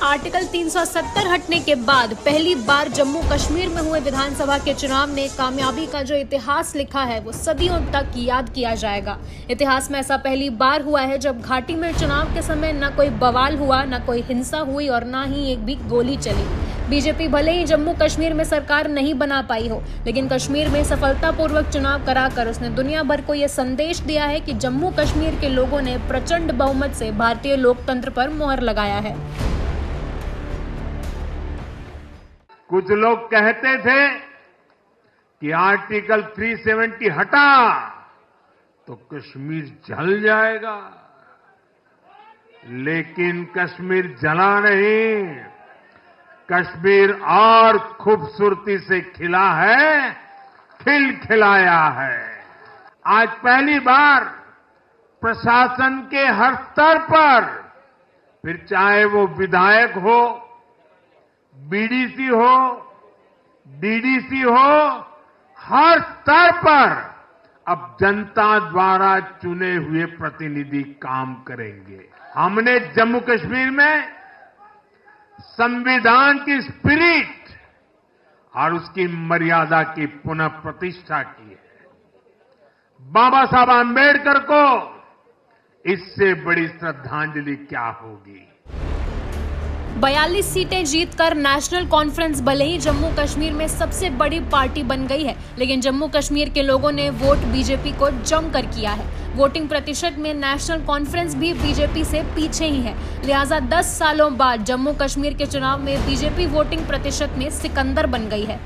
Article 370 हटने के बाद पहली बार जम्मू कश्मीर में हुए विधानसभा के चुनाव ने कामयाबी का जो इतिहास लिखा है वो सदियों तक याद किया जाएगा। इतिहास में ऐसा पहली बार हुआ है जब घाटी में चुनाव के समय न कोई बवाल हुआ, न कोई हिंसा हुई और न ही एक भी गोली चली। बीजेपी भले ही जम्मू कश्मीर में सरकार नहीं बना पाई हो, लेकिन कश्मीर में सफलतापूर्वक चुनाव कराकर उसने दुनिया भर को यह संदेश दिया है कि जम्मू कश्मीर के लोगों ने प्रचंड बहुमत से भारतीय लोकतंत्र पर मुहर लगाया है। कुछ लोग कहते थे कि आर्टिकल 370 हटा तो कश्मीर जल जाएगा, लेकिन कश्मीर जला नहीं, कश्मीर और खूबसूरती से खिला है, खिलाया है। आज पहली बार प्रशासन के हर स्तर पर, फिर चाहे वो विधायक हो, बीडीसी हो, डीडीसी हो, हर स्तर पर अब जनता द्वारा चुने हुए प्रतिनिधि काम करेंगे। हमने जम्मू कश्मीर में संविधान की स्पिरिट और उसकी मर्यादा की पुनः प्रतिष्ठा की है। बाबा साहब आंबेडकर को इससे बड़ी श्रद्धांजलि क्या होगी। 42 सीटें जीतकर नेशनल कॉन्फ्रेंस भले ही जम्मू कश्मीर में सबसे बड़ी पार्टी बन गई है, लेकिन जम्मू कश्मीर के लोगों ने वोट बीजेपी को जमकर किया है। वोटिंग प्रतिशत में नेशनल कॉन्फ्रेंस भी बीजेपी से पीछे ही है। लिहाजा 10 सालों बाद जम्मू कश्मीर के चुनाव में बीजेपी वोटिंग प्रतिशत में सिकंदर बन गई है।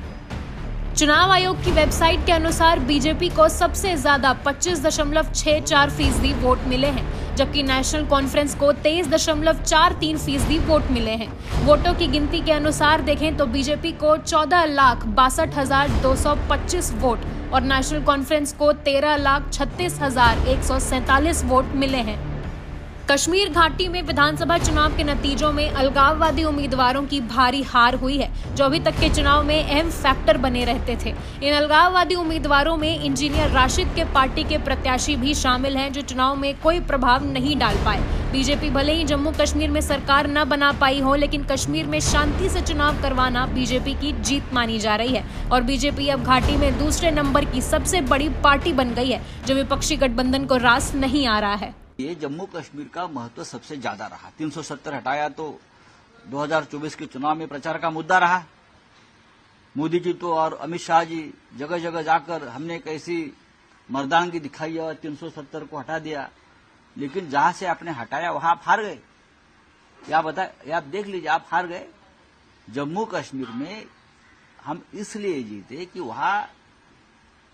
चुनाव आयोग की वेबसाइट के अनुसार बीजेपी को सबसे ज्यादा 25.64% वोट मिले हैं, जबकि नेशनल कॉन्फ्रेंस को 23.43% वोट मिले हैं। वोटों की गिनती के अनुसार देखें तो बीजेपी को 14,62,225 वोट और नेशनल कॉन्फ्रेंस को 13,36,147 वोट मिले हैं। कश्मीर घाटी में विधानसभा चुनाव के नतीजों में अलगाववादी उम्मीदवारों की भारी हार हुई है, जो अभी तक के चुनाव में अहम फैक्टर बने रहते थे। इन अलगाववादी उम्मीदवारों में इंजीनियर राशिद के पार्टी के प्रत्याशी भी शामिल हैं, जो चुनाव में कोई प्रभाव नहीं डाल पाए। बीजेपी भले ही जम्मू कश्मीर में सरकार न बना पाई हो, लेकिन कश्मीर में शांति से चुनाव करवाना बीजेपी की जीत मानी जा रही है और बीजेपी अब घाटी में दूसरे नंबर की सबसे बड़ी पार्टी बन गई है, जो विपक्षी गठबंधन को रास नहीं आ रहा है। ये जम्मू कश्मीर का महत्व सबसे ज्यादा रहा। 370 हटाया तो 2024 के चुनाव में प्रचार का मुद्दा रहा। मोदी जी तो और अमित शाह जी जगह जगह जाकर हमने कैसी मर्दानगी दिखाई और 370 को हटा दिया, लेकिन जहां से आपने हटाया वहां आप हार गए। आप देख लीजिए, आप हार गए। जम्मू कश्मीर में हम इसलिए जीते कि वहां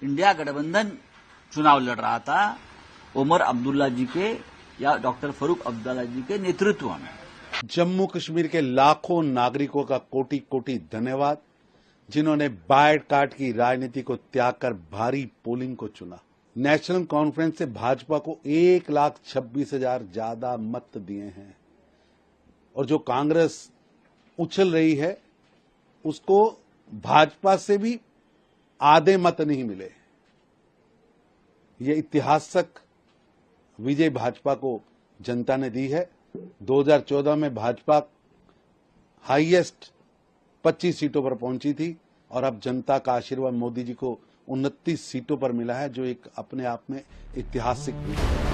इंडिया गठबंधन चुनाव लड़ रहा था, उमर अब्दुल्ला जी के या डॉक्टर फारूक अब्दुल्ला जी के नेतृत्व में। जम्मू कश्मीर के लाखों नागरिकों का कोटि कोटि धन्यवाद, जिन्होंने बाइट काट की राजनीति को त्याग कर भारी पोलिंग को चुना। नेशनल कॉन्फ्रेंस से भाजपा को 1,26,000 ज्यादा मत दिए हैं और जो कांग्रेस उछल रही है उसको भाजपा से भी आधे मत नहीं मिले। ये ऐतिहासिक विजय भाजपा को जनता ने दी है। 2014 में भाजपा हाईएस्ट 25 सीटों पर पहुंची थी और अब जनता का आशीर्वाद मोदी जी को 29 सीटों पर मिला है, जो एक अपने आप में ऐतिहासिक विजय है।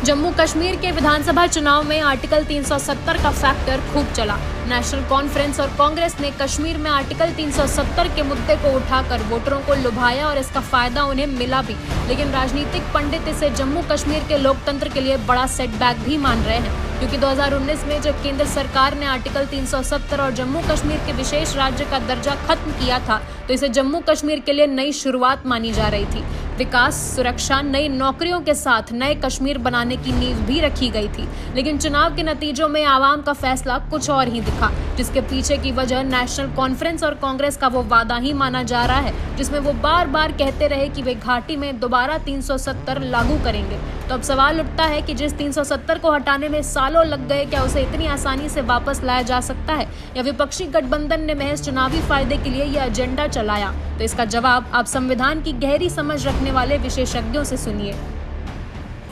जम्मू कश्मीर के विधानसभा चुनाव में आर्टिकल 370 का फैक्टर खूब चला। नेशनल कॉन्फ्रेंस और कांग्रेस ने कश्मीर में आर्टिकल 370 के मुद्दे को उठाकर वोटरों को लुभाया और इसका फायदा उन्हें मिला भी, लेकिन राजनीतिक पंडित इसे जम्मू कश्मीर के लोकतंत्र के लिए बड़ा सेटबैक भी मान रहे हैं, क्योंकि 2019 में जब केंद्र सरकार ने आर्टिकल 370 और जम्मू कश्मीर के विशेष राज्य का दर्जा खत्म किया था, तो इसे जम्मू कश्मीर के लिए नई शुरुआत मानी जा रही थी। विकास, सुरक्षा, नई नौकरियों के साथ नए कश्मीर बनाने की नींव भी रखी गई थी, लेकिन चुनाव के नतीजों में आवाम का फैसला कुछ और ही दिखा, जिसके पीछे की वजह नेशनल कॉन्फ्रेंस और कांग्रेस का वो वादा ही माना जा रहा है, जिसमें वो बार बार कहते रहे कि वे घाटी में दोबारा 370 लागू करेंगे। तो अब सवाल उठता है कि जिस 370 को हटाने में सालों लग गए, क्या उसे इतनी आसानी से वापस लाया जा सकता है, या विपक्षी गठबंधन ने महज चुनावी फायदे के लिए यह एजेंडा चलाया? तो इसका जवाब आप संविधान की गहरी समझ रखने वाले विशेषज्ञों से सुनिए।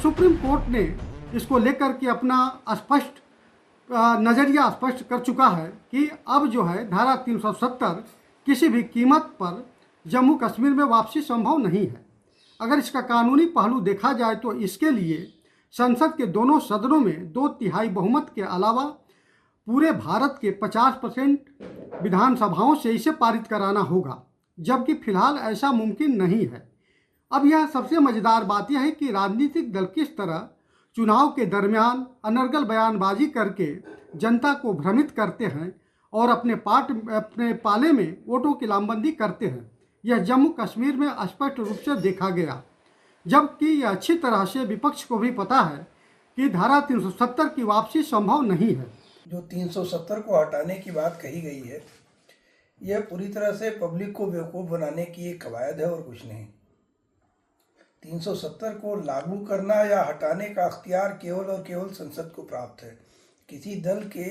सुप्रीम कोर्ट ने इसको लेकर के अपना स्पष्ट नज़रिया स्पष्ट कर चुका है कि अब जो है धारा 370 किसी भी कीमत पर जम्मू कश्मीर में वापसी संभव नहीं है। अगर इसका कानूनी पहलू देखा जाए तो इसके लिए संसद के दोनों सदनों में 2/3 बहुमत के अलावा पूरे भारत के 50% विधानसभाओं से इसे पारित कराना होगा, जबकि फिलहाल ऐसा मुमकिन नहीं है। अब यह सबसे मज़ेदार बात यह है कि राजनीतिक दल किस तरह चुनाव के दरमियान अनर्गल बयानबाजी करके जनता को भ्रमित करते हैं और अपने पाले में वोटों की लामबंदी करते हैं। यह जम्मू कश्मीर में स्पष्ट रूप से देखा गया, जबकि यह अच्छी तरह से विपक्ष को भी पता है कि धारा 370 की वापसी संभव नहीं है। जो 370 को हटाने की बात कही गई है, यह पूरी तरह से पब्लिक को बेवकूफ़ बनाने की एक कवायद है और कुछ नहीं। 370 को लागू करना या हटाने का अख्तियार केवल और केवल संसद को प्राप्त है। किसी दल के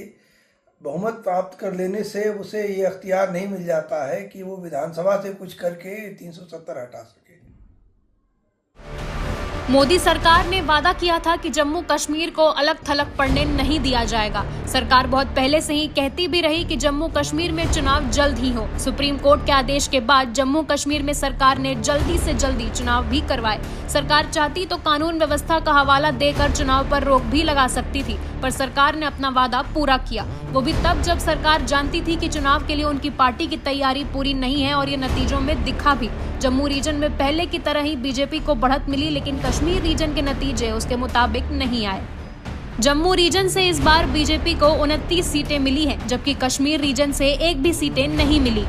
बहुमत प्राप्त कर लेने से उसे ये अख्तियार नहीं मिल जाता है कि वो विधानसभा से कुछ करके 370 हटा सके। मोदी सरकार ने वादा किया था कि जम्मू कश्मीर को अलग थलग पड़ने नहीं दिया जाएगा। सरकार बहुत पहले से ही कहती भी रही कि जम्मू कश्मीर में चुनाव जल्द ही हो। सुप्रीम कोर्ट के आदेश के बाद जम्मू कश्मीर में सरकार ने जल्दी से जल्दी चुनाव भी करवाए। सरकार चाहती तो कानून व्यवस्था का हवाला देकर चुनाव पर रोक भी लगा सकती थी, पर सरकार ने अपना वादा पूरा किया, वो भी तब जब सरकार जानती थी कि चुनाव के लिए उनकी पार्टी की तैयारी पूरी नहीं है, और ये नतीजों में दिखा भी। जम्मू रीजन में पहले की तरह ही बीजेपी को बढ़त मिली, लेकिन कश्मीर रीजन के नतीजे उसके मुताबिक नहीं आए। जम्मू रीजन से इस बार बीजेपी को 29 सीटें मिली हैं, जबकि कश्मीर रीजन से एक भी सीटें नहीं मिली।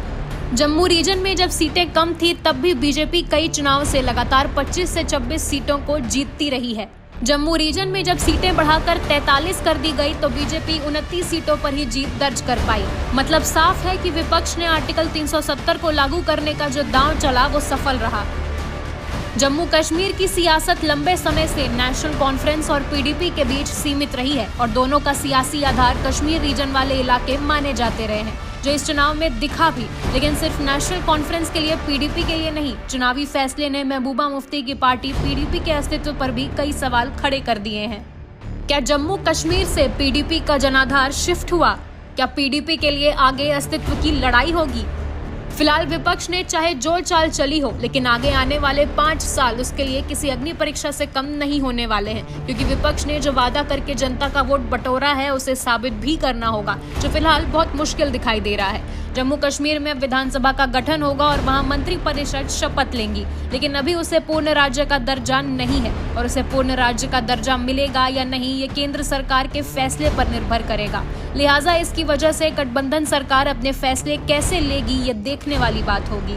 जम्मू रीजन में जब सीटें कम थी तब भी बीजेपी कई चुनाव से लगातार 25 से 26 सीटों को जीतती रही है। जम्मू रीजन में जब सीटें बढ़ाकर 43 कर दी गई तो बीजेपी 29 सीटों पर ही जीत दर्ज कर पाई। मतलब साफ है कि विपक्ष ने आर्टिकल 370 को लागू करने का जो दांव चला वो सफल रहा। जम्मू कश्मीर की सियासत लंबे समय से नेशनल कॉन्फ्रेंस और पीडीपी के बीच सीमित रही है, और दोनों का सियासी आधार कश्मीर रीजन वाले इलाके माने जाते रहे हैं, जो इस चुनाव में दिखा भी। लेकिन सिर्फ नेशनल कॉन्फ्रेंस के लिए, पीडीपी के लिए नहीं, चुनावी फैसले ने महबूबा मुफ्ती की पार्टी पीडीपी के अस्तित्व पर भी कई सवाल खड़े कर दिए हैं। क्या जम्मू कश्मीर से पीडीपी का जनाधार शिफ्ट हुआ? क्या पीडीपी के लिए आगे अस्तित्व की लड़ाई होगी? फिलहाल विपक्ष ने चाहे जो चाल चली हो, लेकिन आगे आने वाले 5 साल उसके लिए किसी अग्नि परीक्षा से कम नहीं होने वाले हैं, क्योंकि विपक्ष ने जो वादा करके जनता का वोट बटोरा है उसे साबित भी करना होगा, जो फिलहाल बहुत मुश्किल दिखाई दे रहा है। जम्मू कश्मीर में विधानसभा का गठन होगा और वहां मंत्रिपरिषद शपथ लेंगी, लेकिन अभी उसे पूर्ण राज्य का दर्जा नहीं है, और उसे पूर्ण राज्य का दर्जा मिलेगा या नहीं ये केंद्र सरकार के फैसले पर निर्भर करेगा। लिहाजा इसकी वजह से गठबंधन सरकार अपने फैसले कैसे लेगी ये देखने वाली बात होगी।